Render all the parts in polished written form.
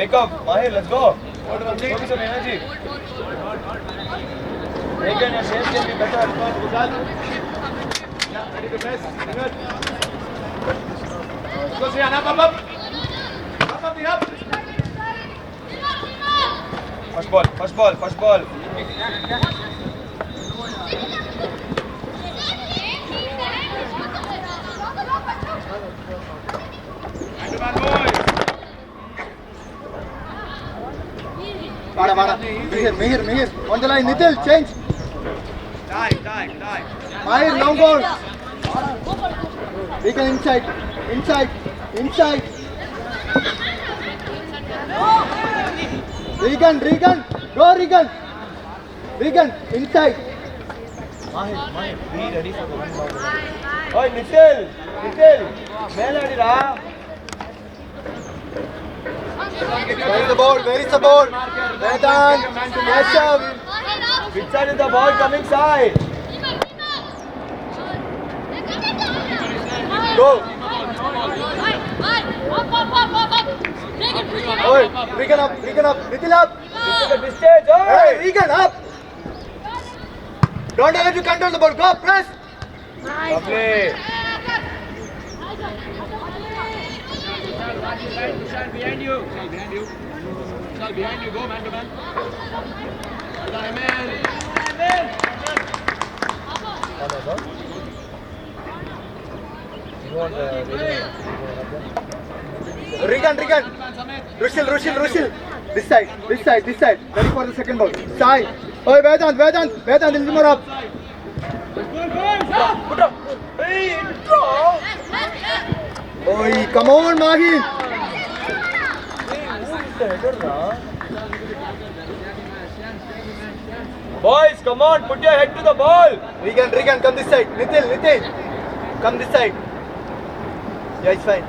Wake up, Mahir, let's go. Focus on energy. Again, your shape can be better. Yeah, ready to press. Good. Go, Sian, up. Up, up. First ball. Mihir. On the line, Nitil, change. Die. Mahir, long ball. Regan inside. Regan. Go, Regan. Inside. Mahir, be ready for the one ball. Oi, Nitil, mail adira. Where is the ball? Vedant, Keshav. Which side is the ball coming side? Go. Oi, Regan up. Nitil up. Look at this stage, Hey, Regan up. Don't let you control the ball. Go, press. Lovely. Behind you. Go, man to man. Regan. Rushil. This side. Ready for the second ball. Side. Oi, Vedant, a little more up. Put up. Hey, draw. Oi, come on, Mahir. Boys, come on, put your head to the ball. Regan, come this side. Nitil, come this side. Yeah, it's fine.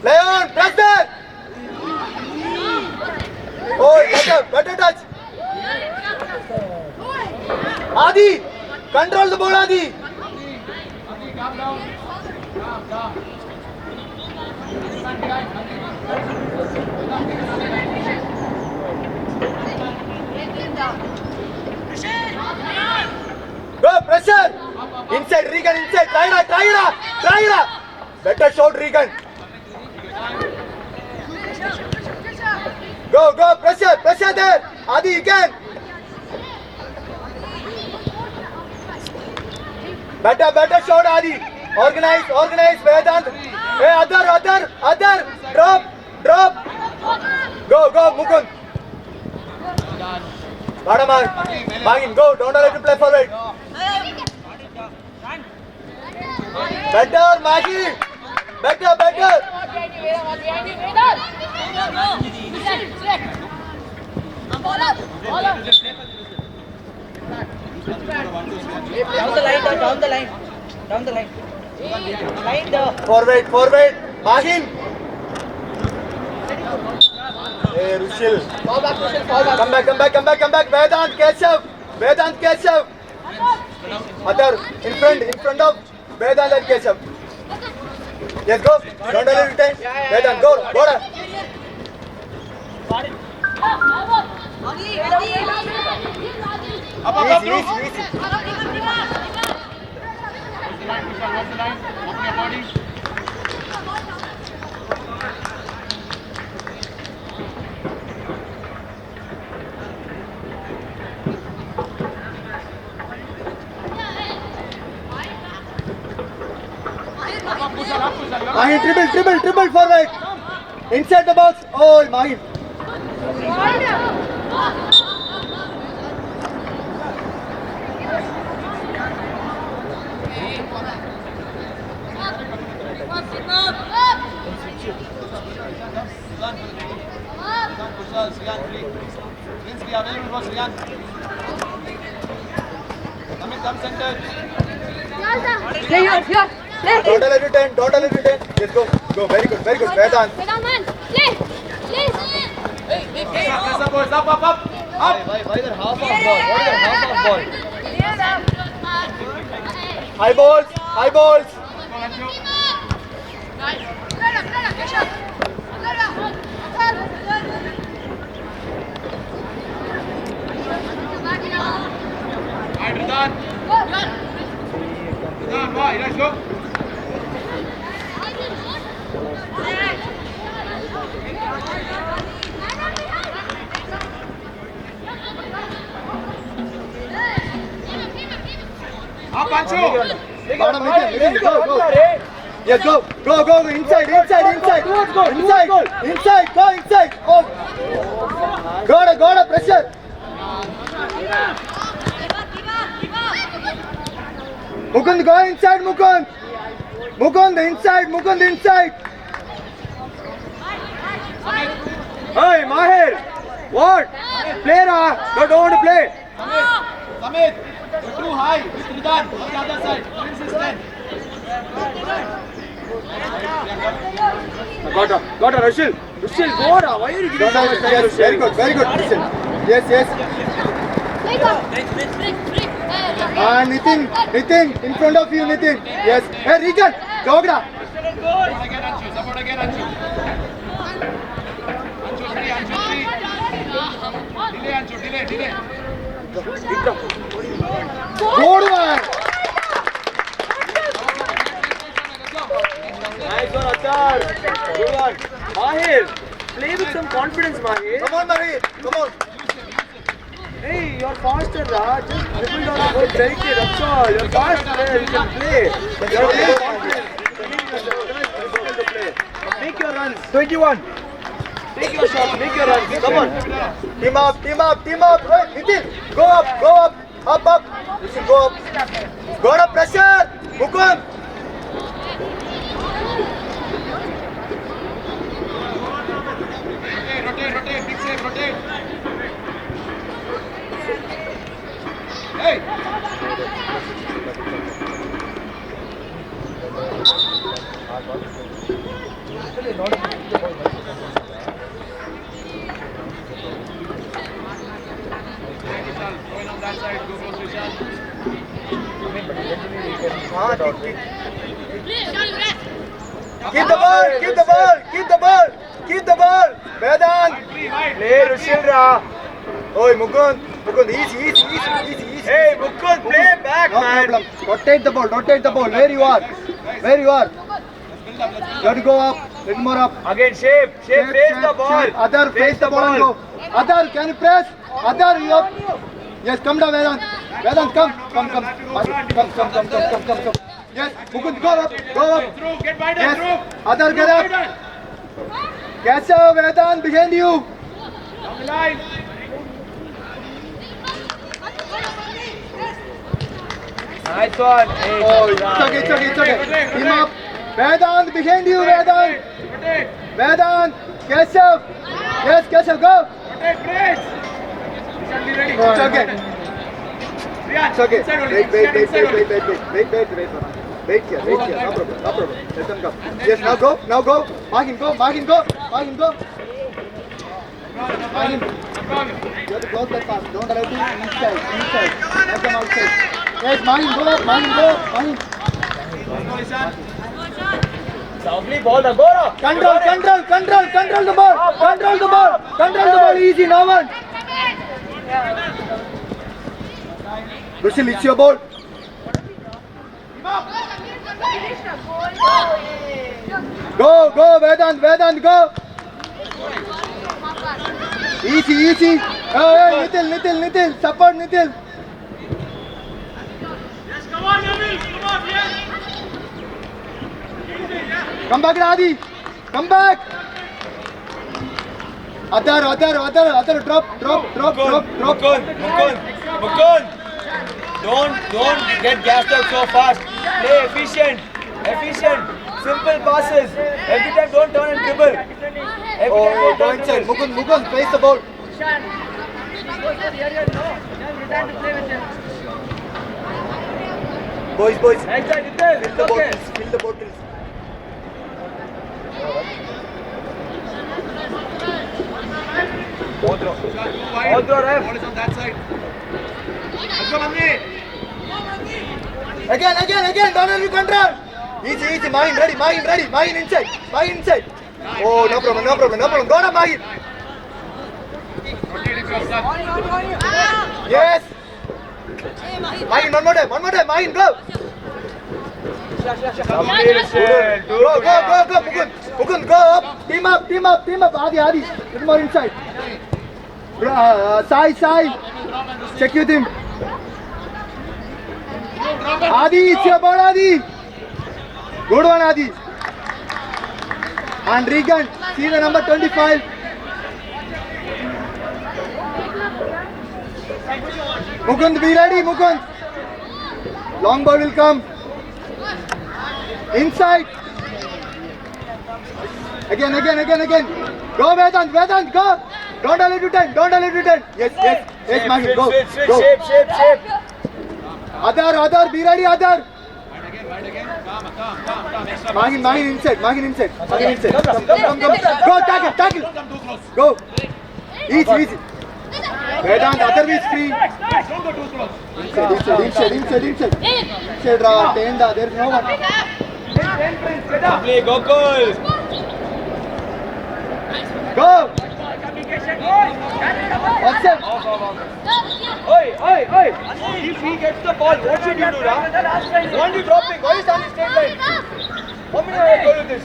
Leon, press there. Oh, better touch. Adi, control the ball, Adi. Calm down. Go, pressure. Inside, Regan, inside. Try it. Better shot, Regan. Go, pressure there. Adi, you can. Better shot, Adi. Organize, Vedant. Hey, other. Drop. Go, Mukund. Magin, go. Don't allow to play forward. Better, Magin. Better. Down the line. Forward. Magin. Hey, Rushil. Fall back. Come back. Vedant, Keshav. Other, in front of Vedant and Keshav. Yes, go. Don't allow it time. Vedant, go. Up. Easy. What's the line? Open your body. Mahin, dribble forward. Inside the box. Oh, Mahin. Play here. Don't allow you 10. Yes, go. Very good. Vedant. Vedant, man. Play. Press up, boys. Up. Why the half of ball? What is the half of ball? High balls, high balls. Right, Ridhan. Ridhan, why? Let's go. Up, Anchu. Bottom, Nitin, go, go. Yes, go, inside, go inside. Oh. Got a pressure. Mukund, go inside, Mukund. Mukund inside. Hey, Mahir. What? Play, don't want to play. Samit, you're too high with Ridhan on the other side. Prince is 10. Got a Rushil, go on. Why are you giving so much time, Yes, Rushil? very good, Rushil. Yes. Nitin, in front of you, Nitin. Yes. Hey, Regan, Dogra. Support again, Anchu. Anchu 3. Delay, Anchu, delay. Good one. Nice one, Achar. Good one. Mahir, play with some confidence, Mahir. Come on, Mahir. Come on. Hey, you're faster, Raj. Just dribble down the ball, take it, that's all. You're fast player, you can play. You're very confident. Make your runs. 21. Take your shots, make your runs. Come on. Team up. Hey, Nitin, go up. Up. Listen, go up. Got a pressure. Mukund. Rotate, big save, rotate. Hey! Going on that side, go Vishal. Keep the ball. Vedant. Play, Rushil, Ra. Oi, Mukund, easy. Hey, Mukund, play back, No man. problem. Rotate the ball. Where you are. You have to go up. Little more up. Again, shape, face the ball. Other, face the ball and go. Other, can you press? Other, you have. Yes, come down, Vedant. Come. Yes, Mukund, go up. Through, get by that, Yes, through. Other, get up. Catch up, Vedant, behind you. Down the line. Nice one. Hey, Oh, it's okay. Team up. Vedant, behind you, Vedant. Vedant, catch up. Yes, catch up, go. Rotate, Prince. We shall be ready. It's okay. Riyad, It's okay. inside only. Wait. Inside only. Wait here. No problem. Let them come. Yes, now go. Mark him, go. Mark him. No Mark him. problem. You have to close that pass. Don't allow to inside. Let them outside. Yes, mark him, go. Go, Ishan. Lovely ball, Agora. Control the ball. Control the ball. Easy, no one. Rushil, it's your ball. Go, Vedant, go. Easy. Hey, Nitil. Support Nitil. Yes, come on, Nabil. Come on, yes. Come back, Adi. Come back. Other. Drop. Mukund. Don't get gassed out so fast. Play efficient. Simple passes. Every time don't turn and dribble. Oh, go inside. Mukund, face the ball. Boys. Inside, Nitin. Fill the bottles. All throw. Shot too wide. All throw, ref. Ball is on that side. Let's go, Manni. Again, Donald, you control. Easy, Mahin ready, Mahin inside. Oh, no problem. Go to Mahin. Rotate if you're stuck. Yes. Mahin, one more time, Mahin, go. Lovely, Rishit. Go, Mukund, go up. Team up. Adi. Little more inside. Sai. Check with him. Adi, it's your ball, Adi. Good one, Adi. And Regan, see the number 25. Mukund, be ready, Mukund. Long ball will come. Inside. Again. Go, Vedant, go. Don't allow to turn. Yes, Mahin, go. Shape. Adar, be ready, Adar. Right again. Calm. Extra. Mahin inside. Come. Go, tackle. Don't come too close. Go. Easy. Vedant, other is free. Don't go too close. Inside. Inside, Tenda, there's no one. Lovely, Gokul. Go. Accept. Oi. If he gets the ball, what should you do, Ram? Why are you dropping? Why is he on the straight line? How many have I told you this?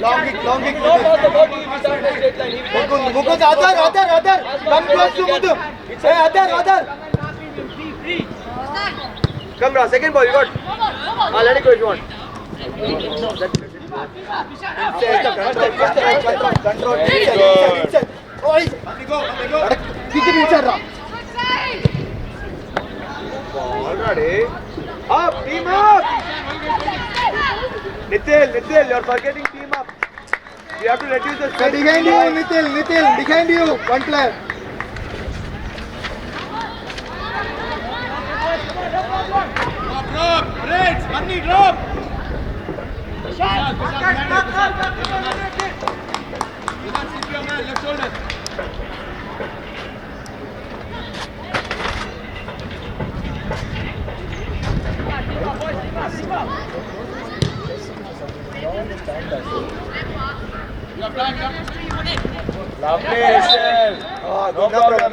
Long kick. Not on the ball, if he starts on the straight line. Mukund, Adar. Come close to Mukund. Hey, Adar. Come, Ra, second ball, you got. Let it go if you want. Control. Very good. Inside. Oi. Manni, go. Kick it inside, Ram. Already. Up, team up. Nitil, you're forgetting team up. We have to reduce the space. Behind you, Nitil. Behind you. One player. Drop. Reds. Manni, drop. Vishal, sit your man, left shoulder. You have time. Lovely, Rishit. No problem.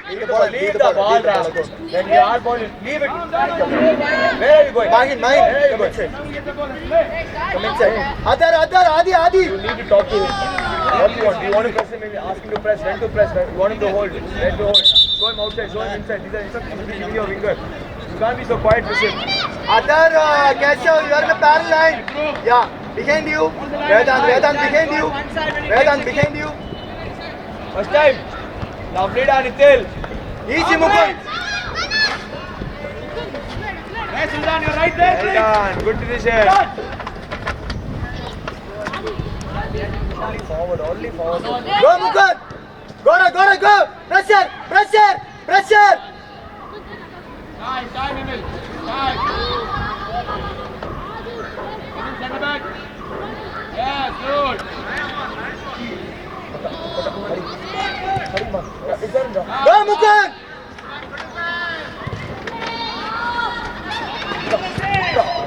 Leave the ball, Ram. When you are ball, leave it. Where are you going? Mahin. Where are you Come going? inside. Adar, Adi. You need to talk to him. What do you want? Do you want to press him? Ask him to press. When to press? You want him to hold. When to hold. Show him outside. Show him inside. These are instructions to give your winger. You can't be so quiet, Rishit. Adar, Keshav, you are in the parallel line. Yeah, behind you. Vedant behind you. First time. Lovely, Nitil. Easy, Mukund. Hey, Sultan, you're right there. Well done. Good decision. Only forward. Go, Mukund. Go. Pressure. Time, Emil. Time. Center back. Yes, good. Go, Mukund.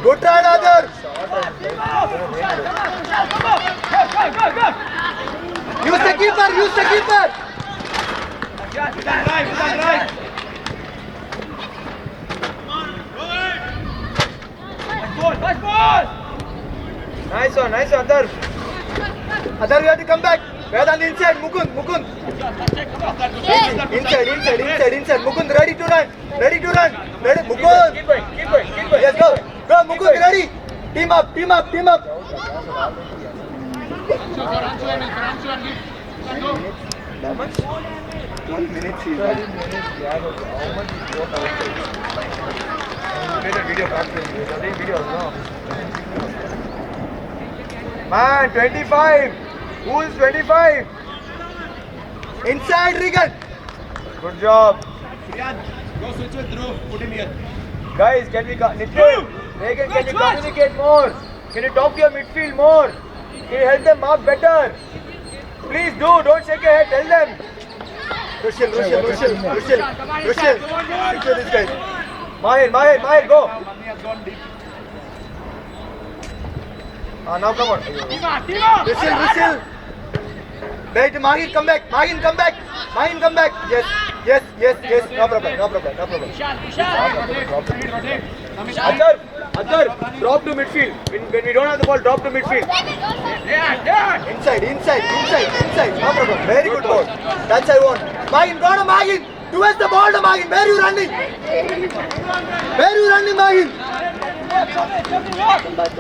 Good try, Adar. Use the keeper. Right. Nice one, Adar. Adar, you have to come back. Vedant inside, Mukund. Inside. Mukund, ready to run. Mukund. Keep going. Yes, go, Mukund, ready. Team up. How much? 1 minute. 30 minutes. Yeah, how much is work made a video back then. Video, no. Man, 25. Who's 25? Inside, Regan. Good job. Rian, go switch with Dhruv. Put him here. Guys, can we Nitin, Regan, can you communicate more? Can you talk to your midfield more? Can you help them mark better? Please do, don't shake your head, tell them. Rushil. Secure this guy. Mahir, go. Now come on. Rushil. Wait, Mahir, come back. Mahir, come back. Yes. No problem. Adhar, drop to midfield. When we don't have the ball, drop to midfield. Inside. No problem. Very good ball. That's I want. Magin, go to Magin. Towards the ball to Magin. Where you running, Magin? Come back.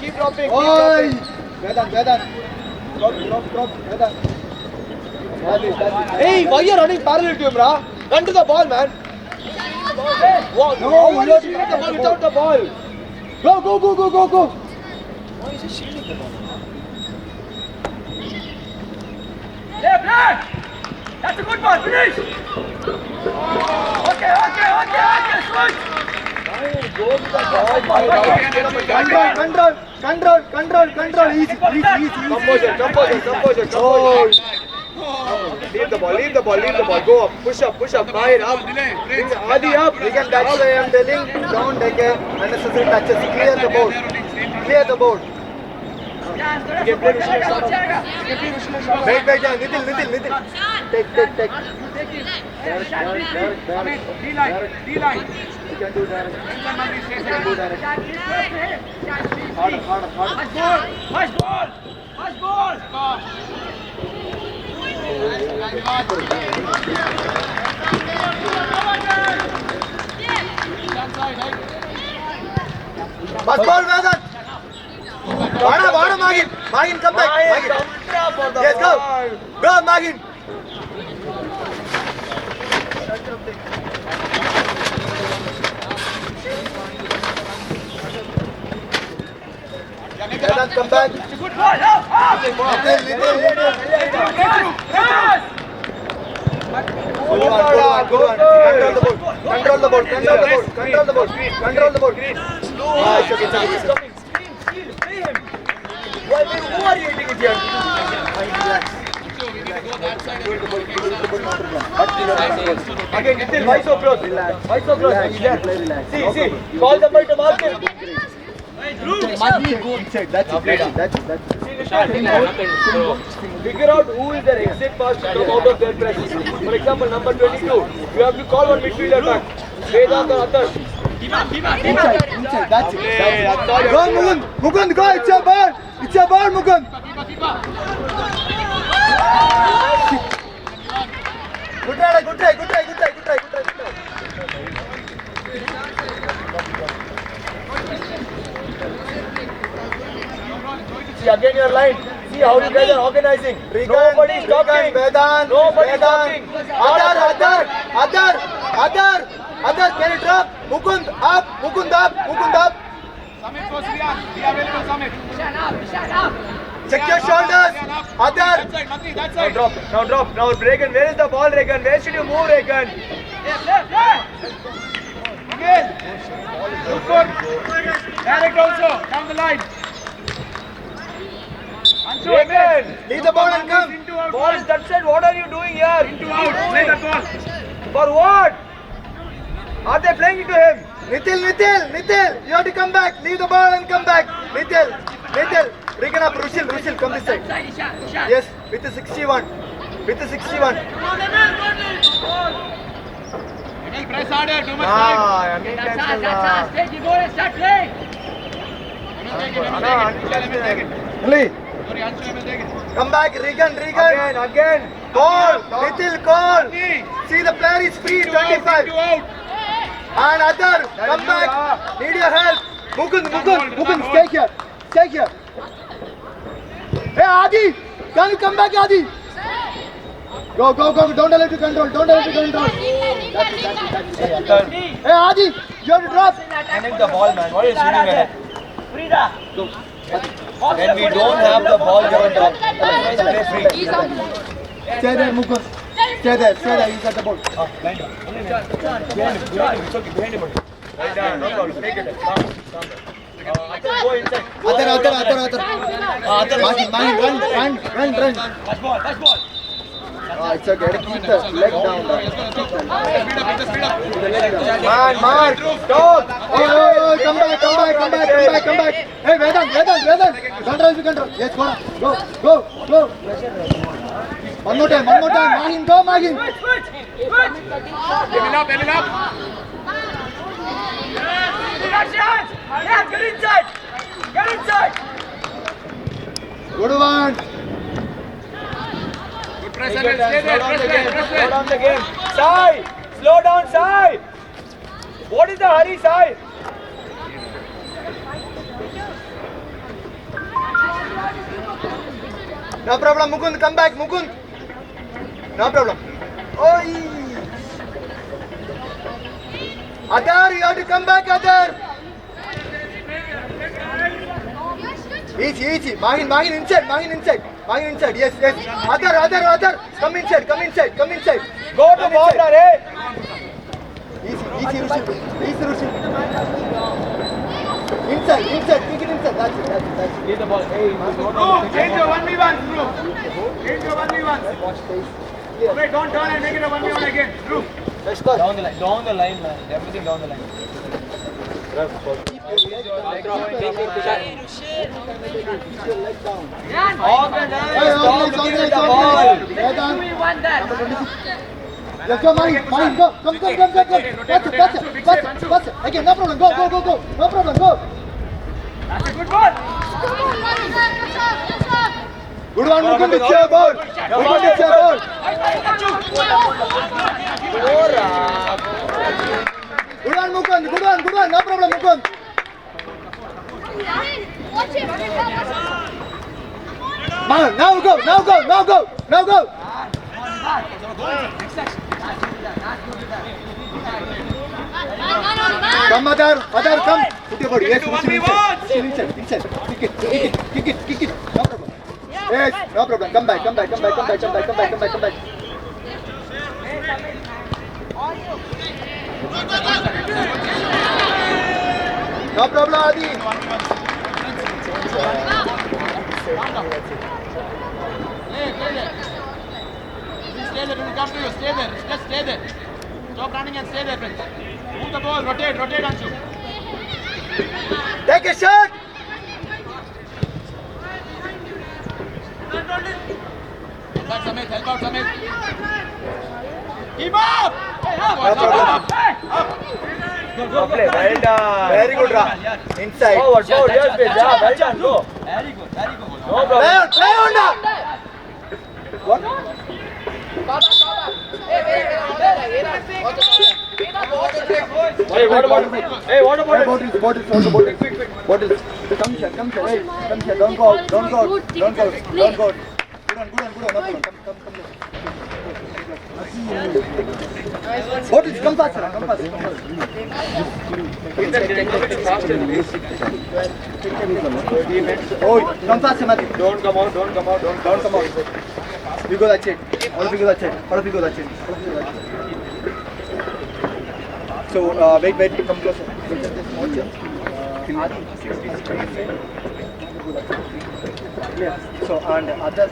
Keep dropping. Oi! Vedan. Drop. Vedan. Hey, why are you running parallel to him, Ra? Run to the ball, man. Wow, no, you have to get the ball without the ball. Go. Why is he shielding the ball? That's a good ball. Finish. Okay. Switch. Go to the ball. Control. Easy. Composure. Oh. Leave the ball. Go up. Push up. Mahir up. Bring Adi up. Again, that's why I am telling. Don't take unnecessary touches. Clear the board. You can play Vishnu Sharma. Wait, Nitil. Take. D-line. You can do direct. Harder. Nice ball. Bas ball, Vedan. Vada, Magin, come back. Magin. Yes, go, Magin. Vedan, come back. Good ball. Little. Good one. Control the board. It's okay. Play him. Who are you hitting it here? Again, Nitin, why so close? See, call somebody to mark him. Inside. That's it. Figure out who is their exit pass to come out of their presence. For example, number 22. You have to call one midfielder back. Vedant or Athar. Inside. That's it. Hey, Athar, Go, Mukund, go. It's your ball, Mukund. Good try. See again your line. See how you guys are organizing. Nobody is talking. Vedan. Nobody is talking. Adar, can you drop? Mukund up. Samit goes Riyan. Be available, Samit. Check your shoulders. Adar. That side. Now drop. Now Regan, where is the ball, Regan? Where should you move, Regan? Left. Again. Look good. Direct also. Down the line. Anshu, Regan, Leave the ball and come. Into out. ball is that side. What are you doing here? Into out. Play that ball. For what? Are they playing it to him? Nitil, you have to come back. Leave the ball and come back. Nitil, Regan up. Rushil, come this side. Yes, with the 61. Emil, press harder. Too much time. Unintentional. Take the ball and start playing. Take it. Only. Sorry, Anshu, Emil, take it. Come back, Regan. Again. Call. Nitil, call. See the player is free. Into out. 25. Into out. And Adar, come back. Need your help. Mukund, stay here. Hey, Adi, can you come back, Adi? Go. Don't allow to control. That's it. Hey, Adi, you have to drop. Connect the ball, man. What are you shooting at? When we don't have the ball, you have to play free. Stay there, Mukund. Stay there. You got the ball. Behind him. It's okay. Behind him. Right down. No problem. Take it. Calm down. Go inside. Other. Mahin, run. Touch ball. It's okay. Keep the leg down. Speed up. Man, stop. Oh, come back. Hey, Vedant. Control. Yes, go. One more time. Mahin, go, Mahin. Level up. Yeah, get inside. Good one. Good press, Take your Amit. time. Stay there. Slow down the Press game. Sai, slow down, Sai. What is the hurry, Sai? No problem, Mukund. Come back, Mukund. No problem. Oi. Adar, you have to come back, Adar. Easy. Mahin inside. Yes. Adar. Come inside. Go to border, eh? Easy, Rushi. Inside. Kick it inside. That's it. Leave the ball. Hey, Dhruv, change your 1v1, Dhruv. Change your 1v1. Watch space. Wait, don't turn and make it a 1v1 again. Dhruv. Let's go. Down the line, man. Everything down the line. Organize the ball. Let's go, Mahin, go. Come. Pass it. Again, no problem. Go. No problem, go. That's a good ball. Good one, Mukund, it's your ball. Good one, Mukund. No problem, Mukund. Watch it. Mahin, now go. Come, Adar, come. Put your body. Yes, inside. Kick it. No problem. Yes, no problem. Come back. No problem, Adi. Stay there, don't come to you. Stay there. Just stay there. Stop running and stay there, friends. Move the ball. Rotate, Anshu. Take a shot. Help out, Samit. Keep up! No problem. Go play. Well done. Very good, Ra. Inside. Forward. Yes, babe. Yeah, well done. Go. Very good. No problem. Play on now. What? Hey, what about it? Bottles. Come here. Hey, come here. Don't go out. Good one. No problem. Come. Bottles, come faster. Oh, come faster, Matthew. Don't come out. We go that check. How do we go that check? So, wait, come closer. Look at this small check. Yes. So, and other.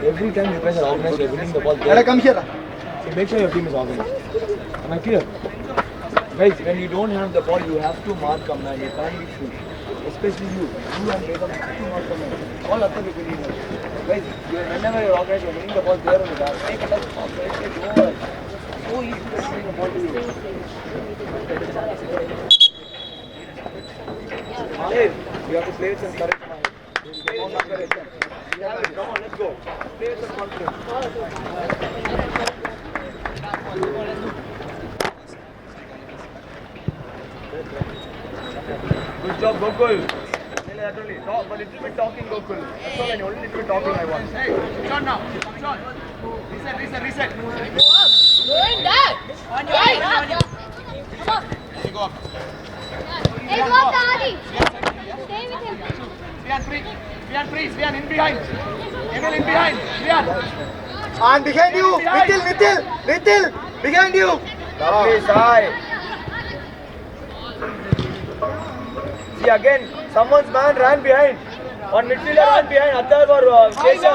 Every time you guys are organized, you're winning the ball. Let come here. So make sure your team is organized. Am I clear? Guys, when you don't have the ball, you have to mark a man. You can't be free. Especially you. You and Vedant have to mark a man. All other people need help. Guys, whenever you're organized, you're winning the ball there on the back. Take a touch off. Take over. So easy to bring the ball to you. Mahir, you have to play with some courage, Mahir. Play with some courage. Come on, let's go. Play with some confidence. Good job, Gokul. Talk, a little bit talking, Gokul. That's all I know. Only little bit talking I want. Hey, John now. John. Reset. Going down. On your right. Come on. You go up. Hey, go up, Adi. Stay with him. Svian in behind. Emil in behind. Svian. And behind you, Nitil, behind you. Lovely, Sai. See again, someone's man ran behind. One midfielder ran behind. Atar or Keshav.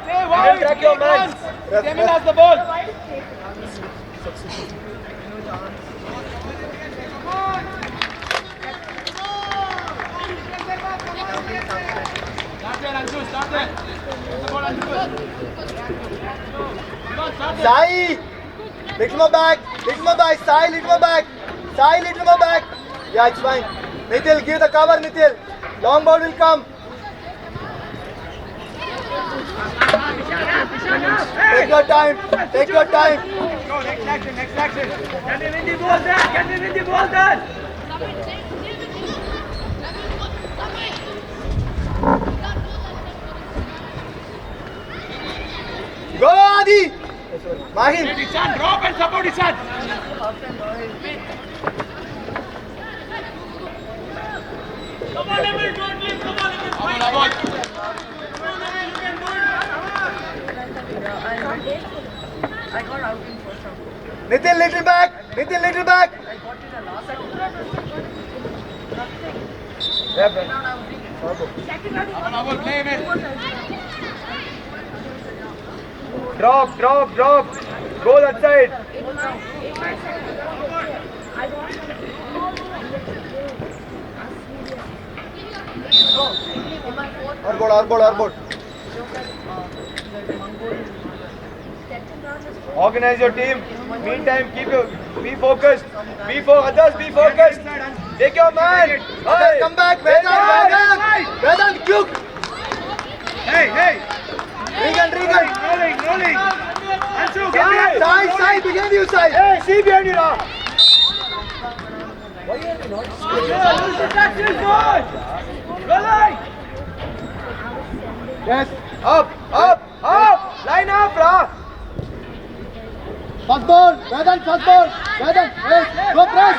Stay wide. Track your man. Emil has the ball. Start there. The ball, Sai, little more back, Sai, little more back. Yeah, it's fine. Nitil, give the cover, Nitil. Long ball will come. Take your time. Go, next action. Get him in the ball there. Go, Adi. Mahin. Ishan, drop and support Ishan. Come on, Emil, don't leave. Come on. I got out in first round. Nitil, little back. I got it the last round. Play him in. Drop. Go that side. Our board. Organize your team. Meantime, be focused. Others, be focused. Take your man. Hey, come back, Vedant, quick. Hey. Regan. Rolling. Anshu, get behind. Sai, behind you, Sai. Hey, see behind you now. Yes. Up. Line up, brah. First ball. Vedant, press. Go press.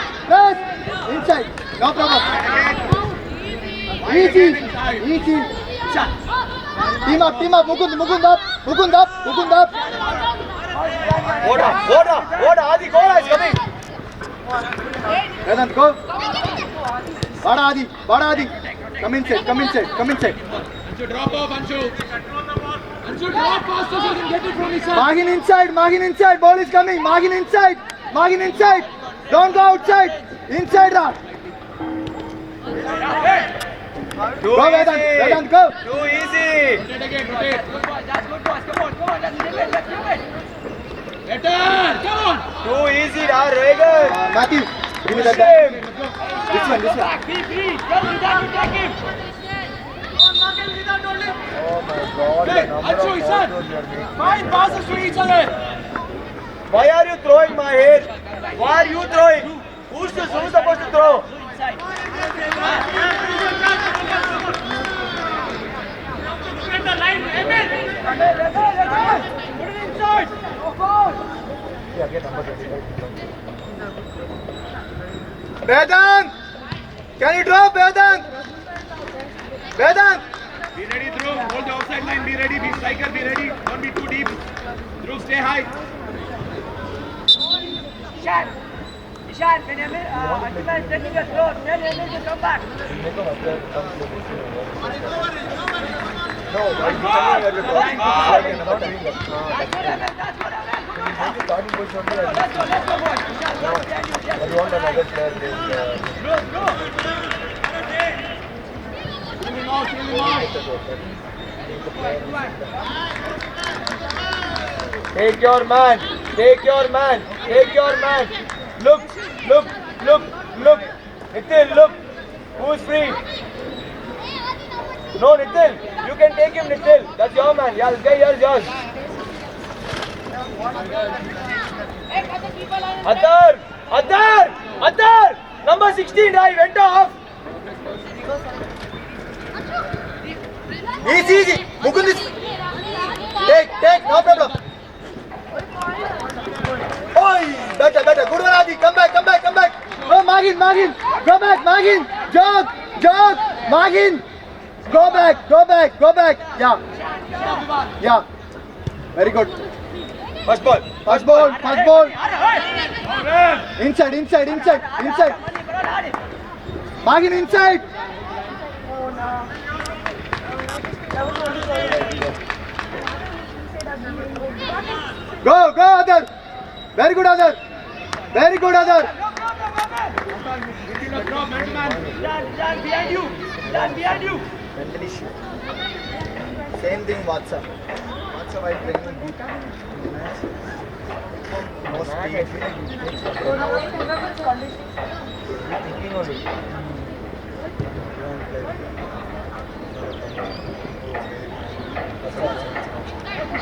Inside. No problem. Easy. Team up. Mukund up. Order. Adi, goal is coming. Vedant, go. Bada Adi. Come inside. Anshu, drop off, Anshu. Anshu, drop faster so you can get it from his side. Magin inside. Ball is coming. Magin inside. Don't go outside. Inside, Ra. Go Vedant, Vedant, go. Too easy. Rotate again, rotate. Good boy, that's good boys. Come on, come on. Let's give it, let's give it. Better. Come on. Too easy, da Regan. Matthew, give me that. This one, this one. Back, be free. Tell Vedant to take him. Oh my God, the Hey, number Anshu, of Ishan. controls you are making. Find passes to each other. Why are you throwing my head? Why are you throwing? Who's supposed to throw? Inside. Put it inside. No foul. Vedant, can you drop Vedant? Vedant. Be ready, Dhruv. Hold the outside line. Be ready. Be striker. Be ready. Don't be too deep. Dhruv, stay high. Ishan, when Anjuma is taking a throw, tell Emil to come back. No, I'm telling you, you're talking to the side and I'm not doing that. That's what Emil, that's what Emil. Take the starting position only. Let's go, boys. Ishan, No, I want another player. Take your man. Take your man. Take your man. Look. Nitin, look. Who's free? No, Nitin. You can take him, Nitin. That's your man. Yeah, this guy here is yours. Adar! Number 16, I went off. Easy. Mukund is. Take, no problem. Oi, better. Good one, Adi. Come back. Go, Magin. Go back, Magin. Jog. Magin. Go back. Yeah. Very good. First ball. Inside. Magin inside. Go, Adar. Very good, Adar. Stand behind you. Mentally sure. Same thing, WhatsApp. WhatsApp, I bring him deep. No speed. Thinking only.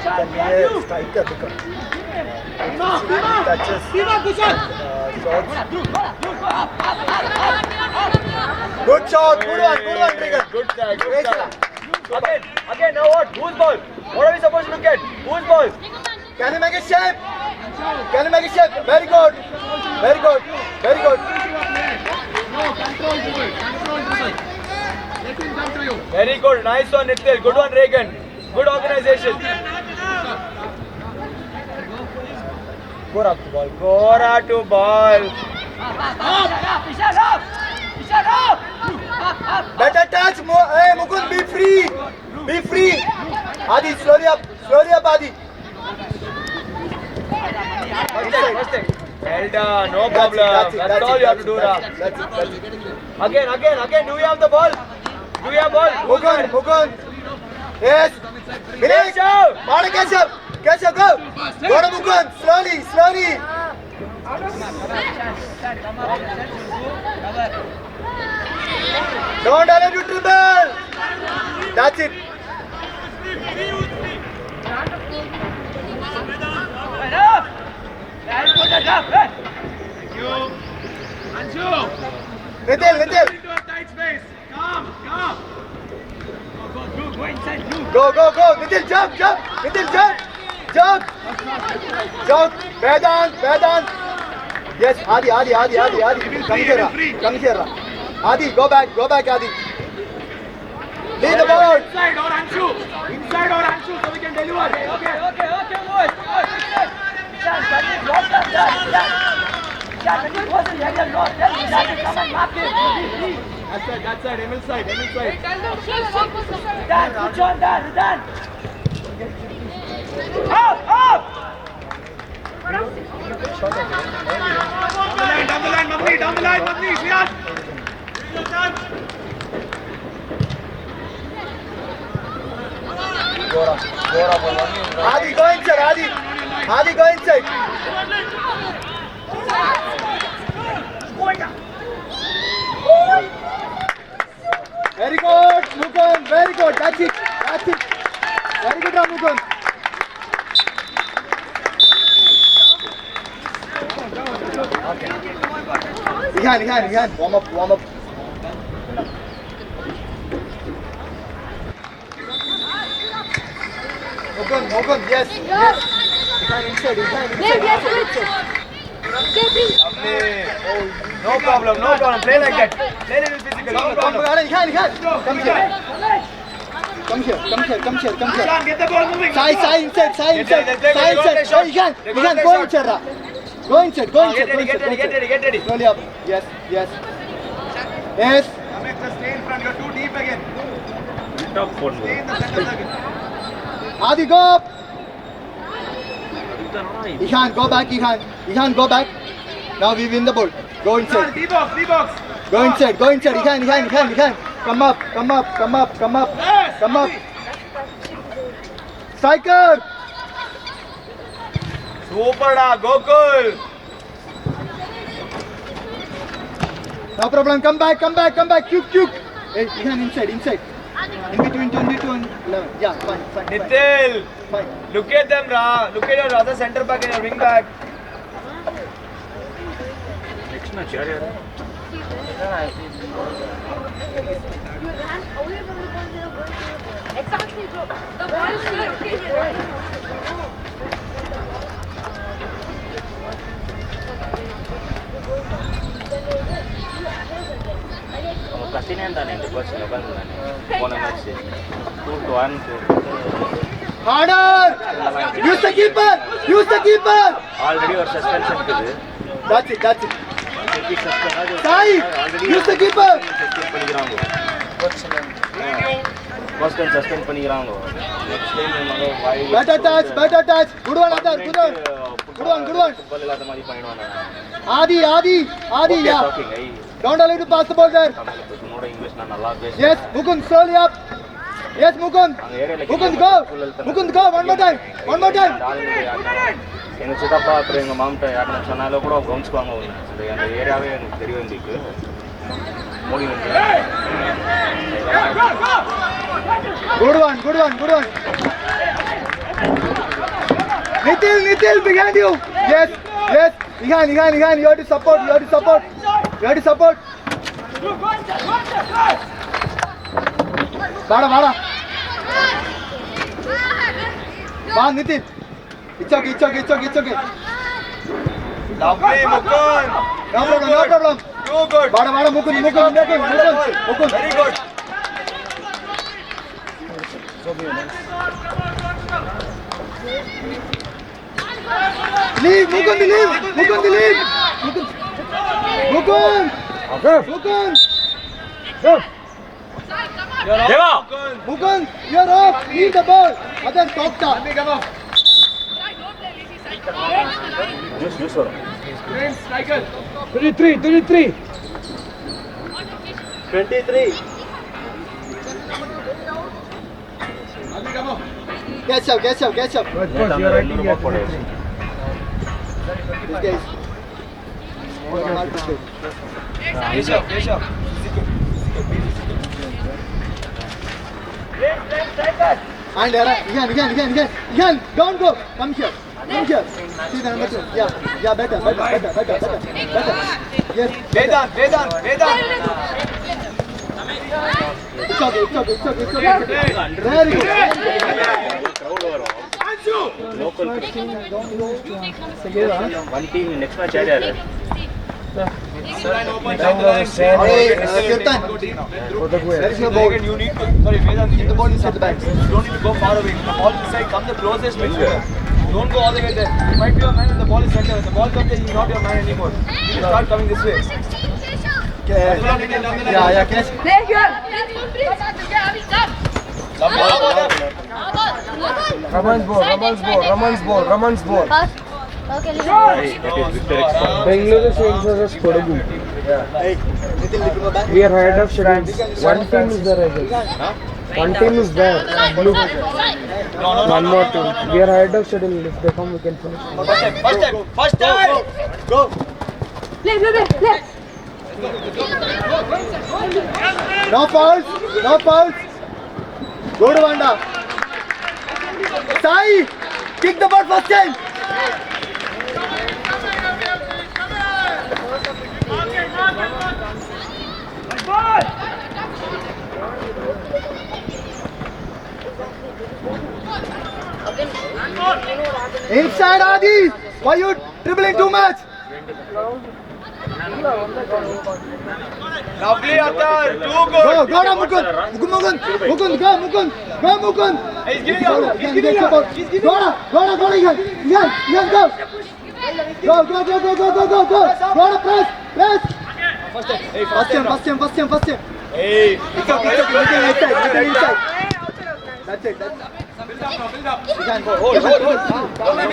Can be a striker because touches, shots. Good shot, good one, Trigger. Good try. Again, now what? Whose ball? What are we supposed to look at? Whose ball? Can you make it shape? Very good. No, control dribble. Let him come to you. Very good. Nice one, Nitin. Good one, Regan. Good organization. Gora to ball. Ishan up. Better touch. Hey, Mukund, be free. Adi, slowly up, Adi. First take. Well done. No problem. That's all you have to do now. That's it. Again. Do we have the ball? Mukund. Yes. Finish. Ball catch up, go. Go to Mukund. Slowly. Don't allow you to dribble. That's it. Enough. That's good enough. Thank you. Anshu. Nitin. Into a tight space. Come. Go inside. Go. Nitin, jump. Vedant. Yes, Adi. Come here. Adi, go back, Adi. Lead the ball. Inside or Anshu, so we can deliver. Okay, boys. Ishan, can you drop that? Ishan, when you cross the area, tell Ishan to come and mark it. That side, Emil side. Dan, switch on, Dan. Up! Down the line, Magni, Siraj. Gora for one. Adi, go inside, Adi. Adi, go inside. Very good, Mukund. Very good. That's it. That's it. Very good, Mukund. Ihan. Warm up. Mukund, yes. Ihan inside. No problem. Play like that. Play little physical. No problem. Ihan. Come here. Ishan, get the ball moving. Sai inside. Hey, Ihan, go inside. Go inside. Get ready. Slowly up. Yes. Amit, just stay in front. You're too deep again. Stay in the center circle. Adi, go up. Ihan, go back. Ihan, go back. Now we win the ball. Go inside. D-box. Go inside. Ihan. Come up. Yes. Come up. Striker. Super da, Gokul. No problem. Come back. Quick. Hey, Ihan, inside. In between 22 and 11. Yeah, fine. Nitil, Fine. look at them, Ra. Look at your other center back and your wing back. Your hand away from the ball. Exactly, bro. The ball is here. Kasih nanti nih, buat silakan nih. Boleh masih. 2-1. Harder. Use the keeper. Already or suspension kudu. That's it. Keep suspension aja. Sai. Use the keeper. Suspend பண்ணிக்கிறாங்க. First time suspend பண்ணிக்கிறாங்க. Next time நம்ம why. Better touch. Good one, Adar. Good one. Football இல்லாத மாதிரி பண்ணிடுவாங்க. Adi, yeah. Talking, I. Don't allow to pass the ball there. உன்னோட English நான் நல்லா பேசுறேன். Yes, Mukund, slowly up. Yes, Mukund. Mukund, go. One more time. எங்க சித்தப்பா அப்புறம் எங்க மாமிட்ட யாருன்னா சொன்னாலும் கூட கவனிச்சுக்குவாங்க ஒன்று அந்த ஏரியாவே எனக்கு தெரிய வேண்டியிருக்கு மோடி வந்து Good one. Nitil, behind you. Yes. Ihan, you have to support. Bada. Bang, Nitil. It's okay. Lovely, Mukund. No problem. Too good. Bada, Mukund. Very good. Leave. Mukund. Go. Mukund, you're off. Leave the ball. Others top. Come on. Juice வரும் 33. 23. Catch up. Good. You're right. $200 போடு This guy is Keshav. and Ihan, don't go. Come here. See the number 2. Yeah, better. Yes. Vedant. It's okay. Very good. local one team next match ஆடாரு Hey, Kirtan. There is no ball. You need to, sorry, Vedant, The ball is at the back. you don't need to go far away. The ball inside, come the closest midfielder. Don't go all the way there. You might be your man and the ball is center. When the ball comes there, he's not your man anymore. You will start coming this way. Yeah, catch. Play here. Raman's ball. Okay, that is Victor Expo. Bengaluru Saints versus Kodagu. Hey, Nitin, go back. We are ahead of schedules. One team is the rival. One team is there. Blue. One more team. We are ahead of schedule. If they come, we can finish. First time. Go. Play. No fouls. No fouls. Go to Wanda. Sai, kick the ball first time. Inside Adi. Why you dribbling too much? Lovely, Atar. Too Go, good. go now, Mukund. Mukund, go, Mukund. Go, Mukund. He's giving up. He's giving up. He's giving Go up. now, go, Ian, go. Go. Go now, press. First him. Hey. Little inside. That's it. Build up. You can go. Hold. Come in.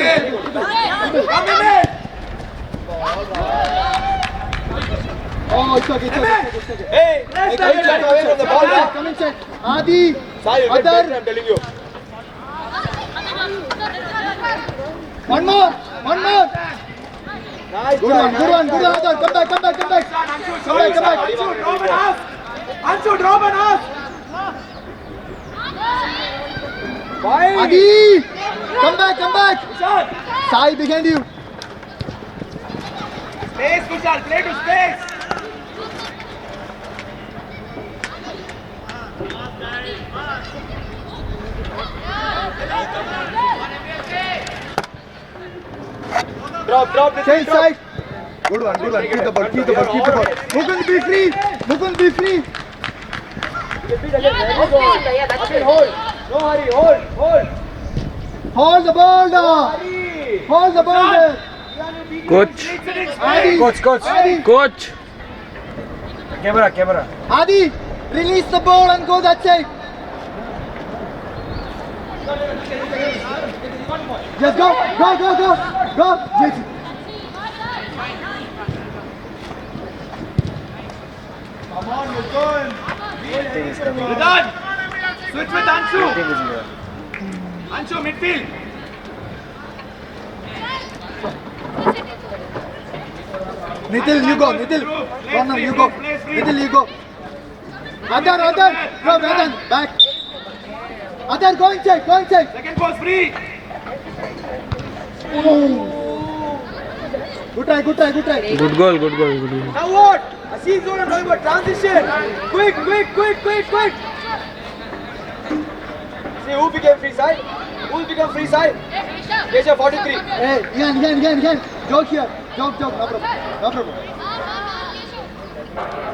Oh, it's okay. Hey, come away from the ball now. Come inside. Adi. Sai, you get better, Adar. I'm telling you. One more. Nice Good try, one. Adar. Come back. Come back. Anshu, drop on us. Why? Adi. Come back. Sai behind you. Space, Kushal, play to space. Drop the Change side. Good one. Keep the ball. Mukund be free. No hurry, hold. Hold the ball now. Hold the ball there. Coach. Adi. Adi. Coach. Camera. Adi. Release the ball and go that side. Just go. JC. Come on, Mukund. Vedant, switch with Anshu. Anshu, midfield. Nitil, you go. Corner, you go. Nitil, you go. Adar. Go, Vedant. Back. Adar, go inside. Second ball free. Good try. Good goal. Now what? Aziz, what I'm talking about, transition. Quick. See who became free side? Who will become free side? Keshav, 43. Hey, Ian. Jog here. Jog. No problem.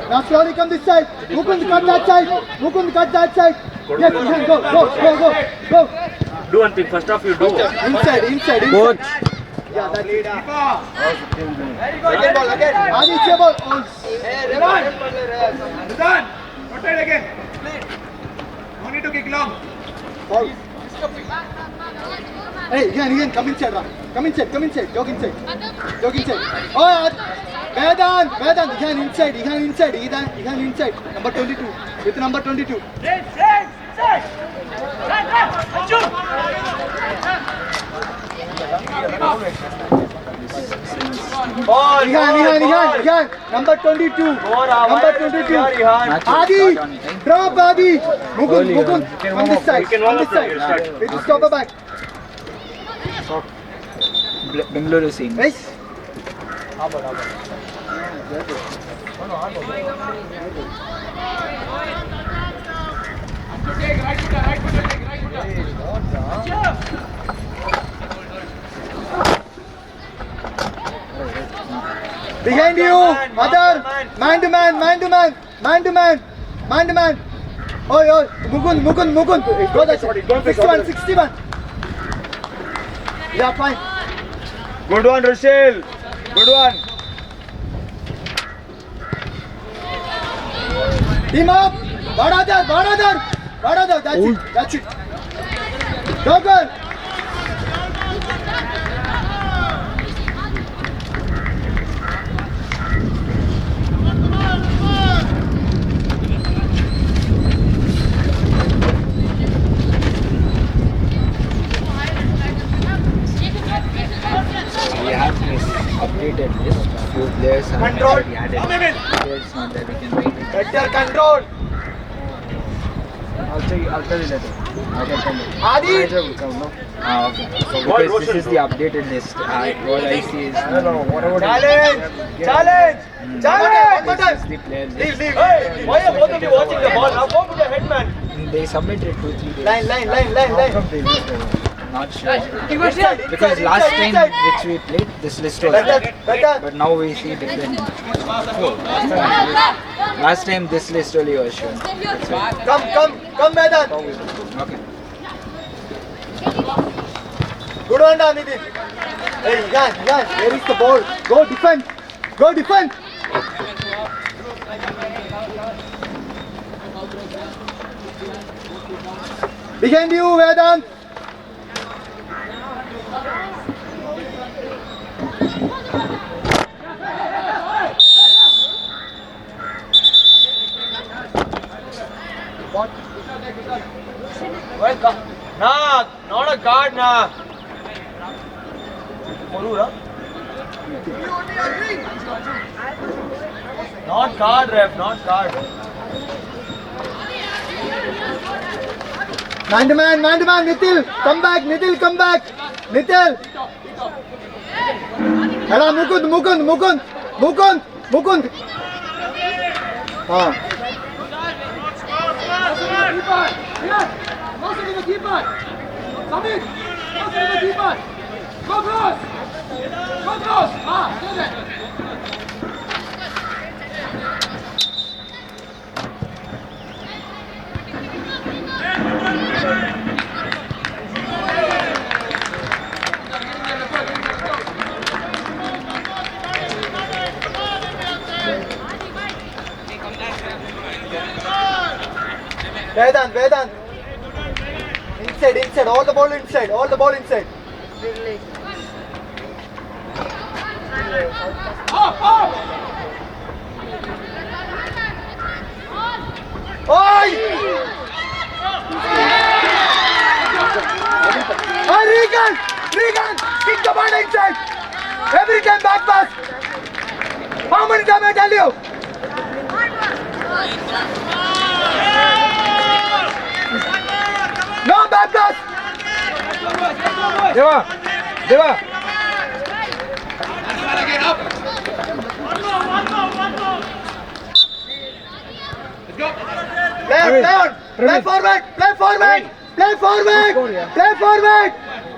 Now slowly come this side. Mukund cut that side. Yes, Ian, go. Do one thing. First off, you do. Inside. Coach. Yeah, that's it. Second ball again. Adi, ball. Oh, Hey, Vedant, rotate again. No need to kick long. foul. Hey, Ian, come inside. Jog inside. Oh, Vedant, Ian inside. Number 22. With number 22. Ihan. Number 22. Adi. Drop Adi. Mukund. On this side. With the stopper back. Bengaluru scene. Nice. Behind you, Adar. Man to man. Oh, Mukund. Go that side. 61. Yeah, fine. Good one, Rochelle. Good one. Team up. Baradar. That's it. Go, girl. updated list. Few players are Control. already added. Players not that we can wait. Better control. I'll tell you later. I can tell you. Adi. Manager will come, no? Okay. So because this is the updated list, what I see is No, whatever. Challenge. Challenge. Challenge. One more this time. is the player Leave, list. leave. Hey, why are both of you watching the ball? Now go to the headman. They submitted 2-3 days. Line. How come they lose? Not sure. Inside, Because inside, last inside, time inside. which we played, this list was Better, there. better. But now we see different. Last time this list only was shown. Come, Vedan. Okay. Good one, Nitin. Hey, Yan, where is the ball? Go defend. Go defend. Behind you, Vedant. Nah, not a guard, nah. Not guard, ref, not guard. Man to man, Nitil, come back, Nitil. Hello, Mukund. Vedant. Inside, all the ball inside. Oi! Oh, Regan! Kick the ball inside! Every time back pass! How many times I tell you? No back pass! Deva.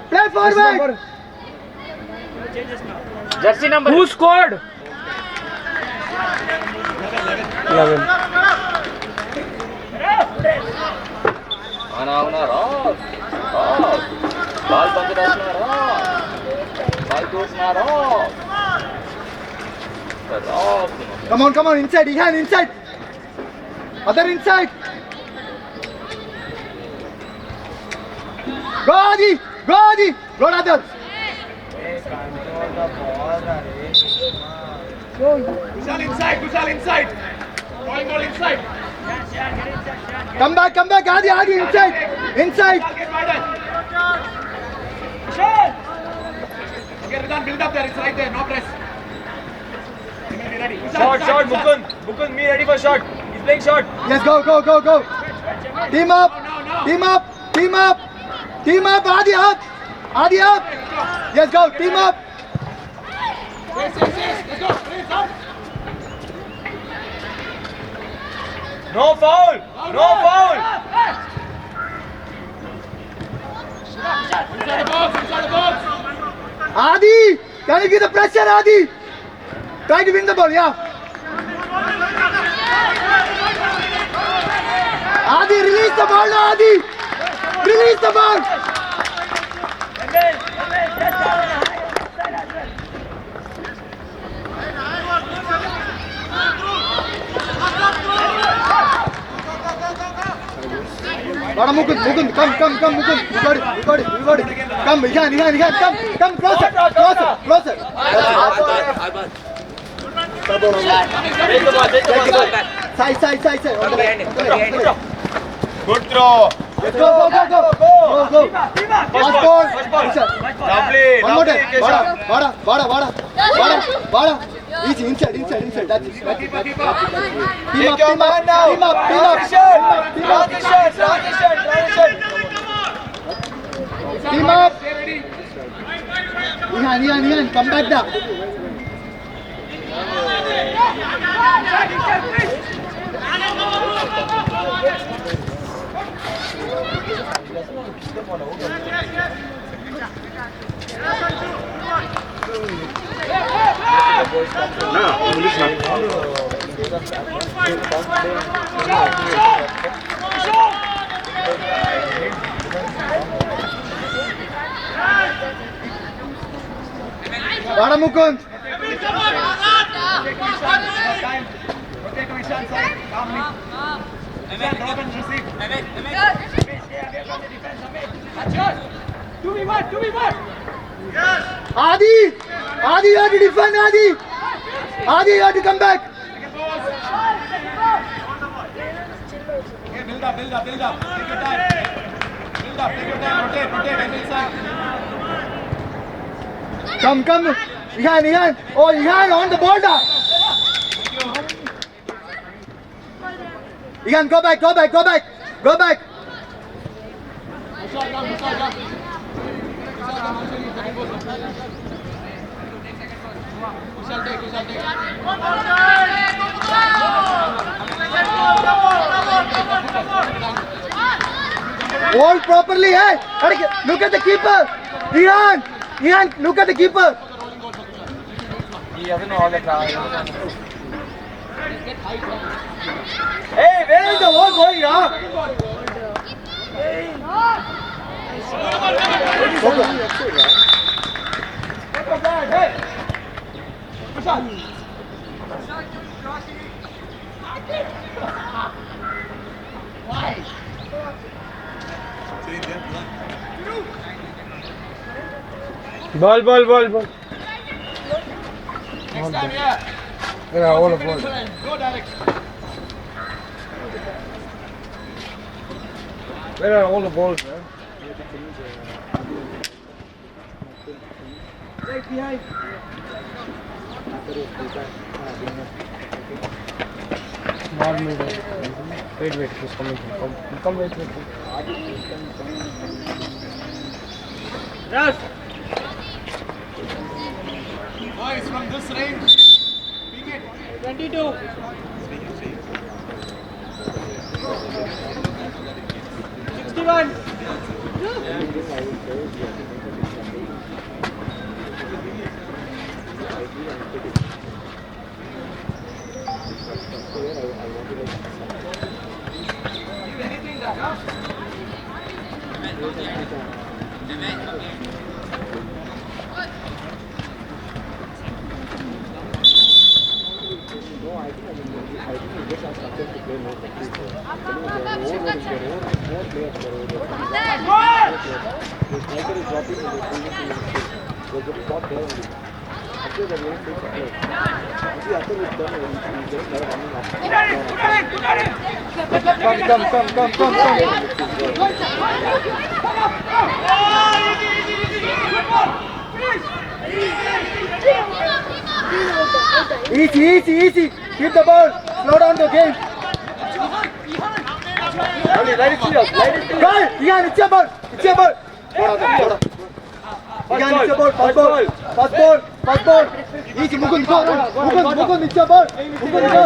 Play forward! Jersey number. Who scored? 11. అవునా రా ball పంచుతున్నారా ball చూస్తున్నారా Come on, inside, Ihan, inside. Other inside. Go Adi. Go Other. Kushal inside. Ball inside. Come back, Adi, inside. Get wider. Okay, Ridan, build up there. It's right there. No press. Ready. Shot, Mukund, me ready for shot. He's playing shot. Yes, go. Team up, Adi up. Yes, go, team up. Yes. Let's go. Please, up. No foul. Inside the box. Adi, can you give the pressure, Adi? Try to win the ball, yeah. Adi, release the ball, Adi. Release the ball. Bada Mukund, come, Mukund. You got it. Come, Ihan, come, closer. Take the ball. Side. On the right. Good throw. Let's go. Pass ball. One more time. Vada. Easy, inside. That's it. Take your man now. Transition. Team up. Ihan, come back now. Vada Mukund. Adi, you have to defend, Adi, you have to come back. Okay, build up. Take your time. Rotate, inside. Come. Ihan. Oh, Ihan on the border. Ihan, go back. We shall take. Hold properly, hey. Look at the keeper. Ihan, look at the keeper. He doesn't know all the crowd. Hey, where is the ball going, Ball. Next time, yeah. Yeah, all of ball. Go direct. Where are all the balls, man? Right behind. Small middle. Wait, he's coming. Come, wait. Yes. Boys, from this range, pick it. 22. Easy. Keep the ball. Slow down the game. Let it see us. Guys, Ihan, it's your ball. Ihan, it's your ball. Fast ball. Easy, Mukund, go. Mukund, it's your ball. Mukund, go.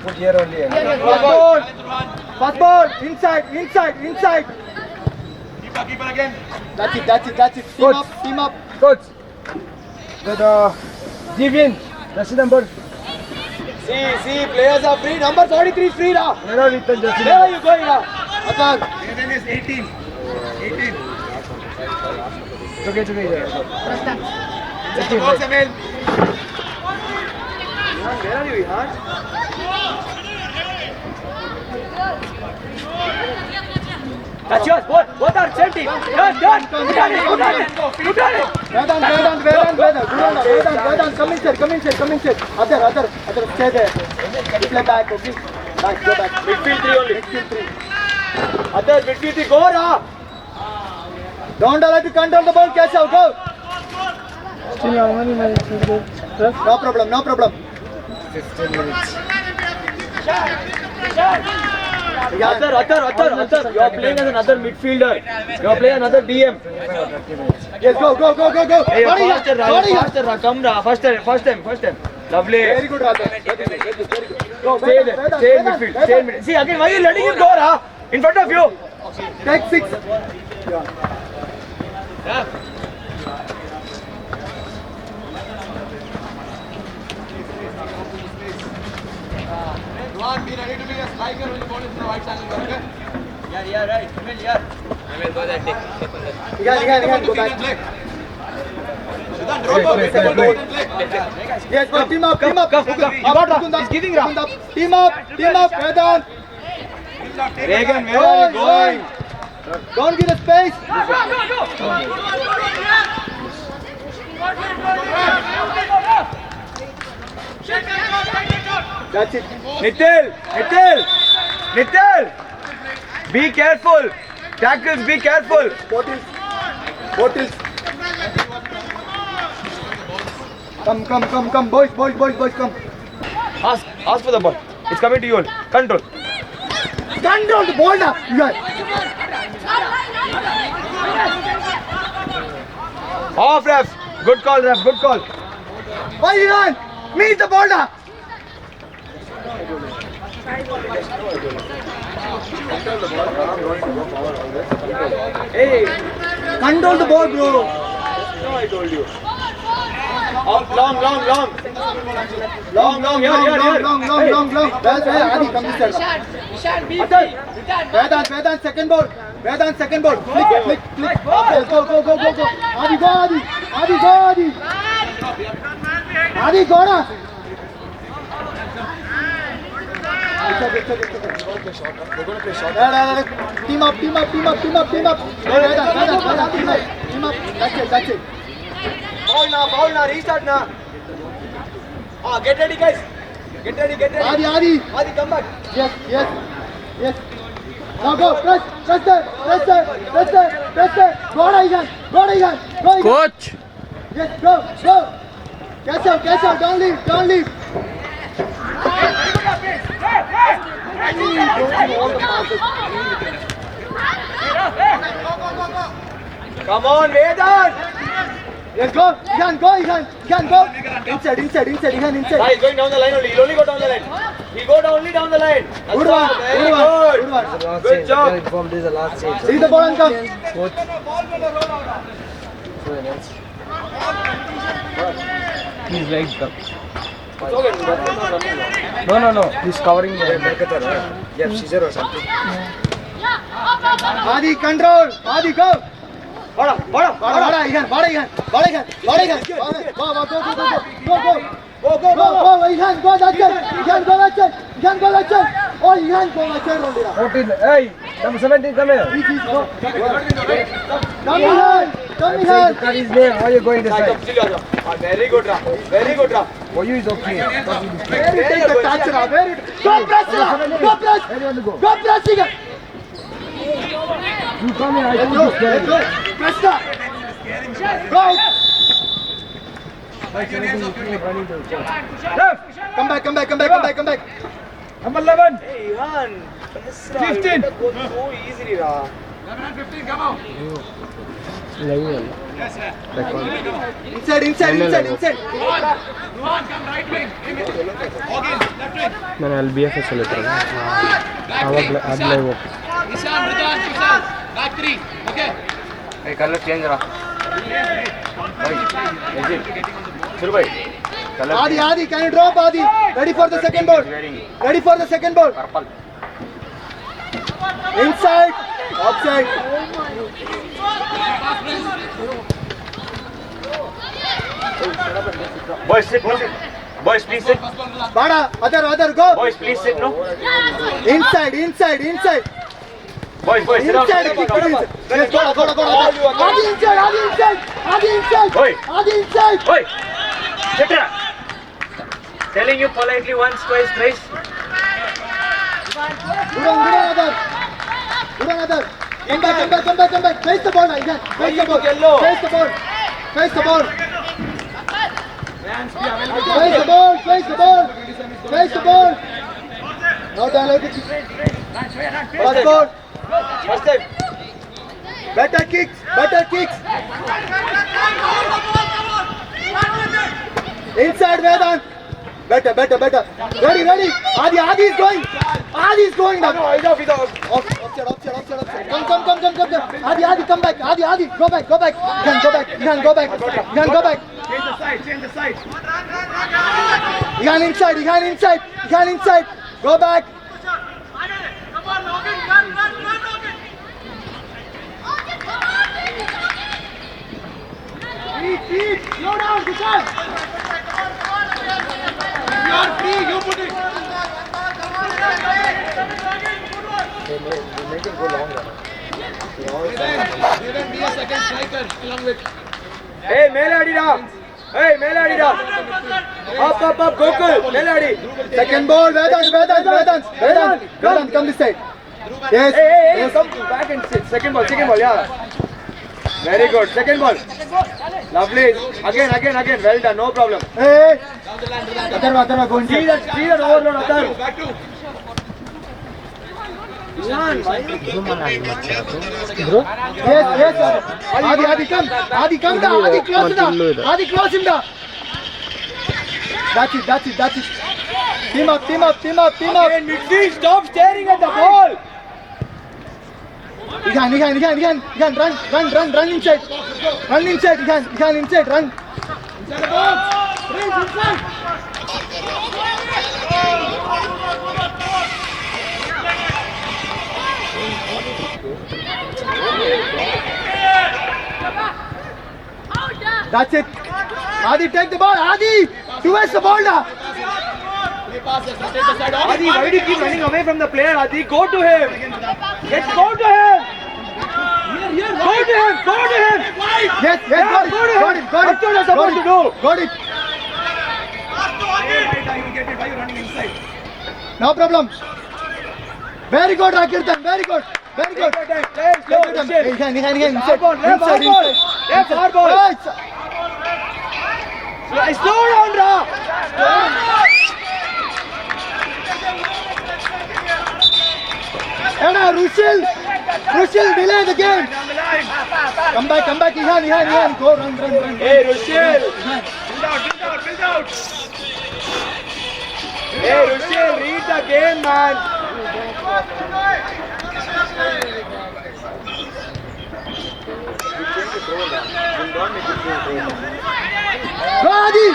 Put here only. Fast ball. Inside. Keep it again. That's it. Team up. Coach. That Jivian. That's the number. See, players are free. Number 43 is free now. Where are we? Where are you going now? Akan. Then is 18. It's okay. Box, Emil. Where are you, Ihan? That's yours. Both are same team. Done. Good on it. Vedan, come inside. Other, stay there. Play back, okay? Back, go back. Midfield 3 only. Midfield 3. Other midfield 3. Go, Ra. Don't allow to control the ball, Keshav, go. Still how many minutes is there? No problem, no problem. 15 minutes. Atar, you are playing as another midfielder. You are playing another DM. 30 minutes. Yes, go. Hey, Body, faster, Raj, body. faster, Raj. Come, Raj. First time. Lovely. Very good, Radha. Very good. Go, Stay there. Stay in midfield. Stay in midfield. See, again, why are you letting him go, Raj? In front of you. Take 6. Duan, be ready to be a striker when the ball is in the right angle, okay? Again, go back. Siddhan, drop off, get the ball back and play. Yes, go, team up. You got Raj. He's giving Raj. Team up, Vedant. Regan, where are you going? Don't give the space. That's it. Nitil. Be careful. Tackles, be careful. Bottles. Come. Boys, come. Ask for the ball. It's coming to you all. Control. Control the ball now. You guys. Off, ref. Good call, ref. Good call. Why you run? Meet the ball now. Hey, control the ball, bro. I told you. Long. Long. That's Adi, come this side. Ishan, be Atar. free. Return. Vedant, second ball. Flick. Yes, go. Adi, go. Adi, go na. They're going to play short. Team up. Vedant, team up. That's it. Foul now. Restart now. Get ready, guys. Get ready. Adi, come back. Yes. Now go, press there. Go, Igan. Coach. Yes, go. Catch out, don't leave. Come on, Vedant. Yes, go. Igan, go. Inside. Igan, inside. He's going down the line only. He'll only go down the line. He'll go only down the line. That's Good all. one. Very good. Good job. This is the last change. See the ball and come. He's like the... It's okay. No. He's covering the... Yeah, scissor or something. Adi, control. Adi, go. Bada. Bada, Igan. Go. Igan, go, that's it. Oh, Igan, go, that's it. 14. Hey, number 17, come here. Come, Igan. That is name. How are you going this side? Very good, Ra. For you is okay. Where you take the touch, Ra? Where you... Go, press, Where do you want to go? Go, press, Igan. You come here. I Let's think go. it's there. Press that. Go. Come back. Number 11. Hey, Ivan. 15. That goes so easily, Ra. 11 and 15, come on. Inside. Duan, come right wing. Again, left wing. ನಾನು ಅಲ್ಲಿ B F S ಅಲ್ಲಿ ಇರ್ತಾರೆ ಆವಾಗ ಅದು live Ishan, Ridwan, Kushal. Back 3. Okay. Hey, color change ra. Hey, is it? Surbhai. Color Adi, change. can you drop, Adi? Ready for the second ball. Purple. Inside. Outside. Boys, sit, no? Boys, please sit. Bada, other, go. Boys, please sit, no? Inside. Boys, sit down. Inside, kick it inside. Yes, go. Adi inside. Oi. Adi inside. Oi! Sit here. Telling you politely once, twice, thrice. Good on, other. Come back, come back, come back, come back. Face the ball, Ihan. Face the ball. Yellow. Face the ball. Face the ball. Hands be available. Face the ball. Face the ball. Face the ball. Not allowed to kick. First ball. First time. Better kicks. Better kicks. Inside Vedant. Better, better, better. Ready, ready. Adi is going. Adi is going now. Enough. Offside. Come. Adi, come back. Adi, go back. You can go back. Change the side. You can inside. Go back. Come on, Logan, run, Logan. Eat. Slow down, Vishal. You are free. You put it. They make it go longer. You can be a second striker along with. Hey, Mele Adida. Up, Gokul. Mele Adi. Second ball. Vedant, come this side. Yes. Hey, come back and sit. Second ball, yeah. Very good. Second ball. Lovely. Again. Well done. No problem. Hey. Atharva, go See inside. that overload, Atharva. Back to. Bro, Yes. Adi, come. Adi, close him down. That's it. Team up. Again, midfield. Stop staring at the ball. You can run inside. Run inside, you can inside, run. Inside the box. Prince, inside. That's it. Adi, take the ball. Adi, towards the ball now. Play passes. Rotate the side. Adi, why do you keep running away from the player? Adi, go to him. Go to him. Yes, got it. That's what you're supposed to do. Got it. Why are you running inside? No problem. Very good, Rakirtan. Very good. Take your time. Play slow. Take your time. Inside. Inside. Hard ball. Left hard ball. Left hard ball. Slow down, Ra. Anna, Rushil, delay the game. Come back, Ihan. Go, run. Hey, Rushil. Build out. Hey, Rushil, read the game, man. Go, Adi.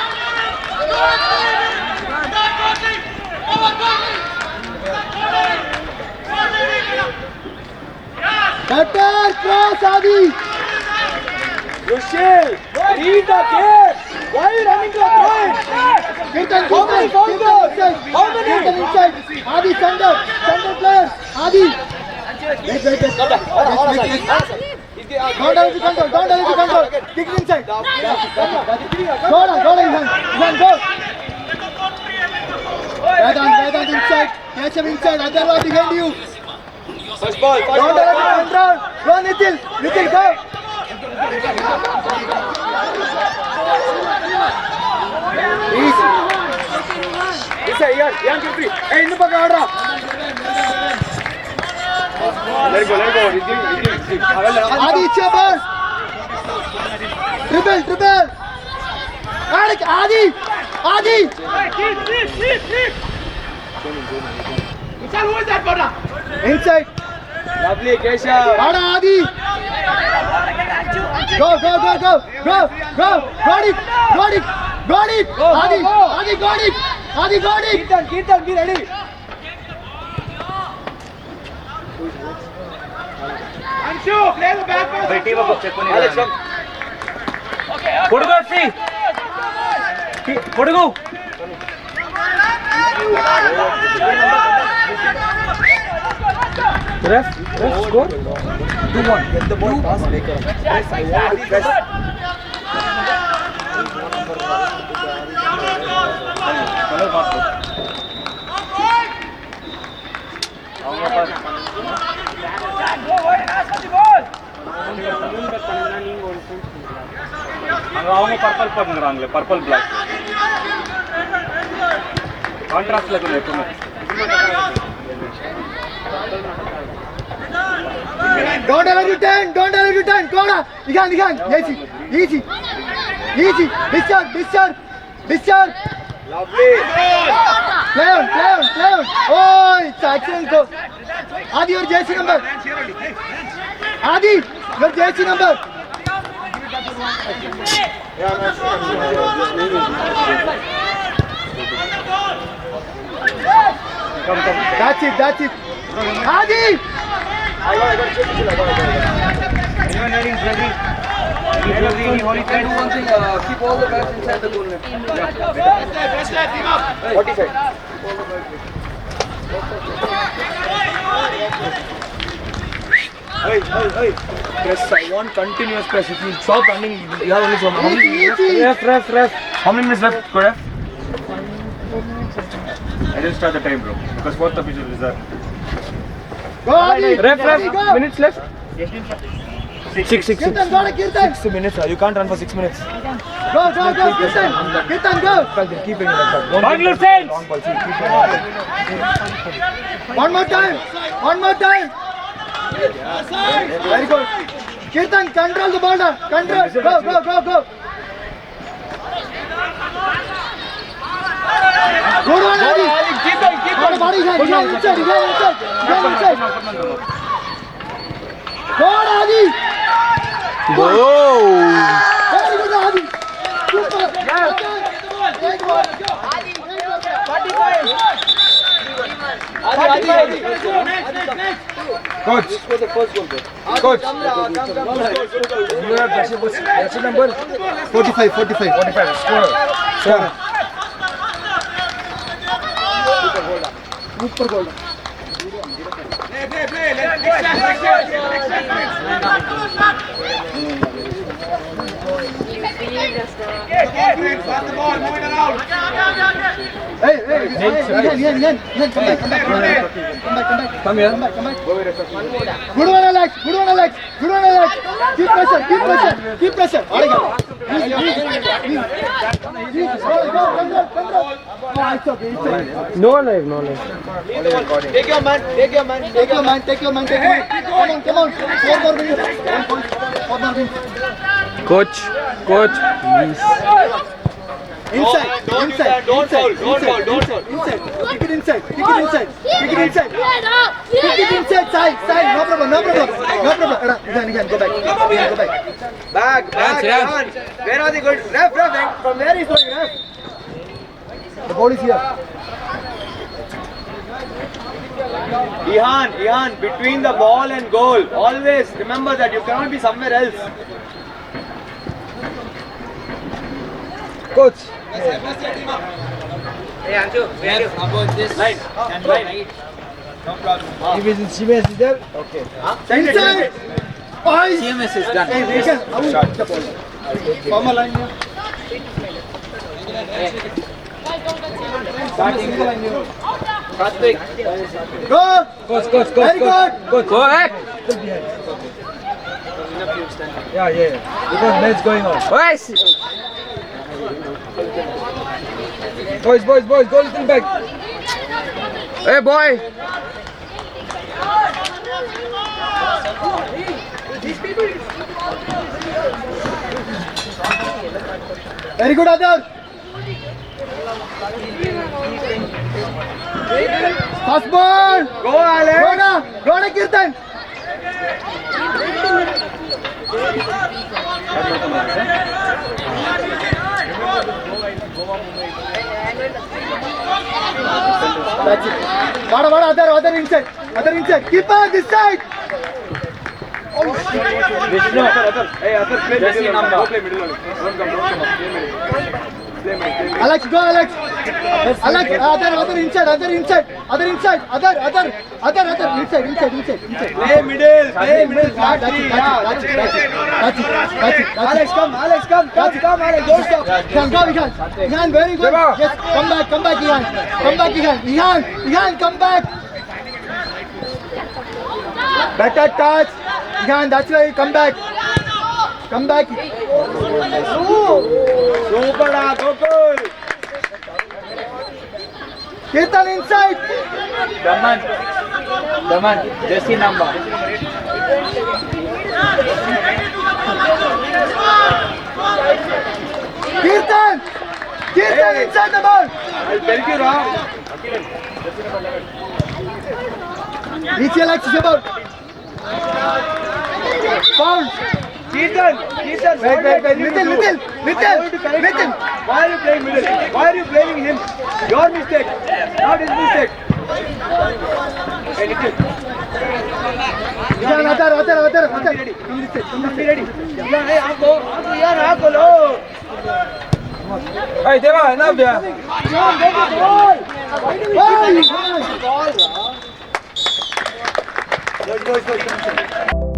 Better cross, Adi. Rushil, read the game. Why are you running to the ground? Kirtan inside. Adi, center player. Adi. Wait. Don't have to control. Kick inside. Go, Ihan, go. Vedant inside. Catch him inside. Atharva behind you. First ball. Don't allow to control. Go, Nitil, go. Easy. Yan, 2, 3. Hey, in the back, Adra. Let go. Adi, it's your ball. Dribble. Adi. Who is that, Bora? Inside. Lovely, Keshav. Adi. Go. Got it. Adi got it. Kirtan, be ready. Anshu, play the back pass. Alex, come. Podugu. Ref, score. 2-1. Get the ball pass, make it. Press, I want to press. அங்கே அவங்க purple பண்ணுறாங்களே purple black கான்ட்ராஸ்டில் இருக்குது எப்பவுமே Don't ever return. Don't ever return. Go on. Igan. Easy. Discharge. Lovely. Play on. Oh, it's excellent goal. Adi, your jersey number. Adi, your jersey number. Come. That's it. Adi. Anyone ready, Freddy? Holy Can do one thing, keep all the bats inside the goal net. Best there, team up. 45. Hey. Press, I want continuous press. If you stop running, you have only so much. How many minutes left? Ref. How many minutes left, Korev? I just start the time, bro. Because fourth official is there. Go, Adi. Ref. Go. Minutes left. 6. Kirtan, go, Kirtan. 6 minutes. You can't run for 6 minutes. Go, Kirtan. Kirtan, go. Keep it like that. Don't Bangalore Saints. long ball. See, keep it. One more time. Very good. Kirtan, control the ball now. Control. Go. Good one, Adi. Keep it. Body hand. Inside. Go, Adi. Whoa. Very good, Adi. Super. Great work. Coach. This was the first goal, bro. Coach. You have jersey number 45. Score. Super goal. Play. Next pass the ball, move it around. Hey, Ian, come back. Good one, Alex. Keep pressure. All right, go. Control. Oh, it's okay. No live. Take your man. Come on. 4 more minutes. 4 more minutes. Coach, please. Inside. Don't foul. Inside. Kick it inside. Side. No problem. Again, go back. Back. Where are they going? Ref. From where is going, ref? The ball is here. Ihan, between the ball and goal. Always remember that you cannot be somewhere else. Coach. Best there, team up. Line. No problem. CMS is there. Okay. Inside. CMS is done. Hey, we can out the ball. Form a line here. Starting. Go. Coach. Very good. Go ahead. Yeah. Because match going on. Boys, go a little back. Hey boy. Very good, Adar. Fast ball. Go, Alex. Go na, Kirtan. That's it. Vada, other inside. Keeper, this side. Vishnu. Hey, Adar, play middle. Go play middle. Don't come up. Play middle. Alex, go, Alex, other inside. Other, inside, Play middle. That's it. Alex, come, Alex, don't stop. Ihan, very good. Yes, come back, Ihan, come back. Better touch. Ihan, that's why you come back. Come back. Super, Gokul. Kirtan inside. Daman, Jesse number. Kirtan inside the ball. I'll tell you wrong. Reach Alexis about. Foul. Keaton, Wait. Little. Why are you playing middle? Why are you blaming him? Your mistake, not his mistake. Hey, Little. Other. Come this side. Come be ready. Yeah, hey, aako lo. Hey, Deva, enough there. Go.